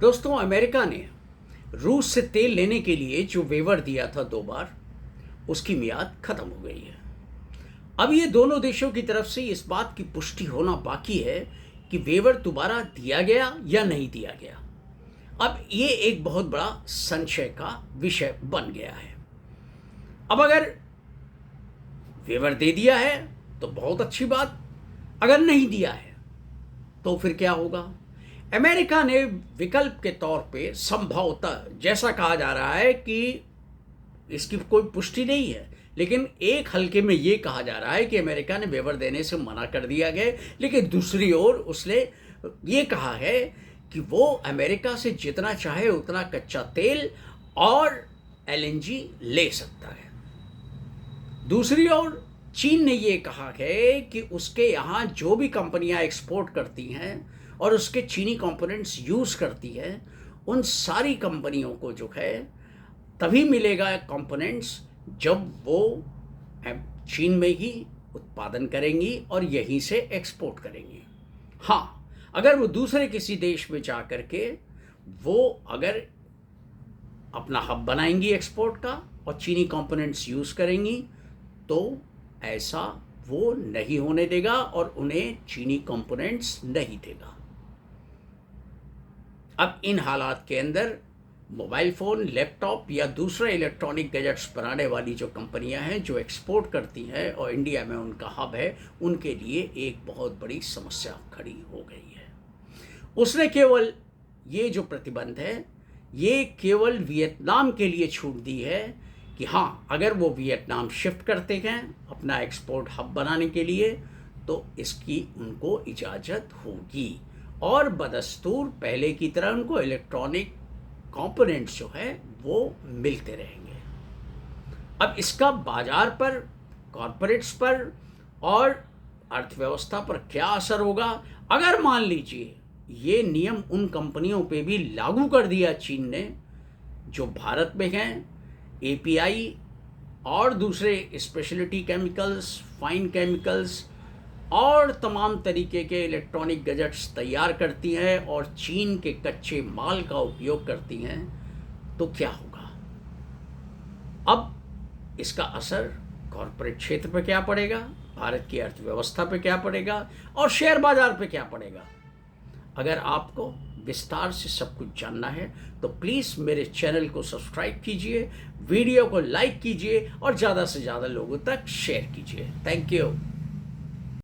दोस्तों, अमेरिका ने रूस से तेल लेने के लिए जो वेवर दिया था 2 बार, उसकी मियाद खत्म हो गई है। अब ये दोनों देशों की तरफ से इस बात की पुष्टि होना बाकी है कि वेवर दोबारा दिया गया या नहीं दिया गया। अब ये एक बहुत बड़ा संशय का विषय बन गया है। अब अगर वेवर दे दिया है तो बहुत अच्छी बात, अगर नहीं दिया है तो फिर क्या होगा? अमेरिका ने विकल्प के तौर पे संभवतः, जैसा कहा जा रहा है कि इसकी कोई पुष्टि नहीं है, लेकिन एक हल्के में ये कहा जा रहा है कि अमेरिका ने वेवर देने से मना कर दिया गया। लेकिन दूसरी ओर उसने ये कहा है कि वो अमेरिका से जितना चाहे उतना कच्चा तेल और एलएनजी ले सकता है। दूसरी ओर चीन ने ये कहा है कि उसके यहाँ जो भी कंपनियां एक्सपोर्ट करती हैं और उसके चीनी कंपोनेंट्स यूज़ करती हैं, उन सारी कंपनियों को जो है तभी मिलेगा कंपोनेंट्स जब वो चीन में ही उत्पादन करेंगी और यहीं से एक्सपोर्ट करेंगी। हाँ, अगर वो दूसरे किसी देश में जा कर के वो अगर अपना हब बनाएंगी एक्सपोर्ट का और चीनी कंपोनेंट्स यूज़ करेंगी, तो ऐसा वो नहीं होने देगा और उन्हें चीनी कंपोनेंट्स नहीं देगा। अब इन हालात के अंदर मोबाइल फ़ोन, लैपटॉप या दूसरे इलेक्ट्रॉनिक गैजेट्स बनाने वाली जो कंपनियां हैं जो एक्सपोर्ट करती हैं और इंडिया में उनका हब है, उनके लिए एक बहुत बड़ी समस्या खड़ी हो गई है। उसने केवल ये जो प्रतिबंध है, ये केवल वियतनाम के लिए छूट दी है कि हाँ, अगर वो वियतनाम शिफ्ट करते हैं अपना एक्सपोर्ट हब बनाने के लिए तो इसकी उनको इजाज़त होगी और बदस्तूर पहले की तरह उनको इलेक्ट्रॉनिक कंपोनेंट्स जो है वो मिलते रहेंगे। अब इसका बाजार पर, कॉरपोरेट्स पर और अर्थव्यवस्था पर क्या असर होगा? अगर मान लीजिए ये नियम उन कंपनियों पे भी लागू कर दिया चीन ने जो भारत में हैं, एपीआई और दूसरे स्पेशलिटी केमिकल्स, फाइन केमिकल्स और तमाम तरीके के इलेक्ट्रॉनिक गैजेट्स तैयार करती हैं और चीन के कच्चे माल का उपयोग करती हैं, तो क्या होगा? अब इसका असर कॉरपोरेट क्षेत्र पर क्या पड़ेगा, भारत की अर्थव्यवस्था पे क्या पड़ेगा और शेयर बाजार पे क्या पड़ेगा? अगर आपको विस्तार से सब कुछ जानना है तो प्लीज़ मेरे चैनल को सब्सक्राइब कीजिए, वीडियो को लाइक कीजिए और ज़्यादा से ज़्यादा लोगों तक शेयर कीजिए। Thank you.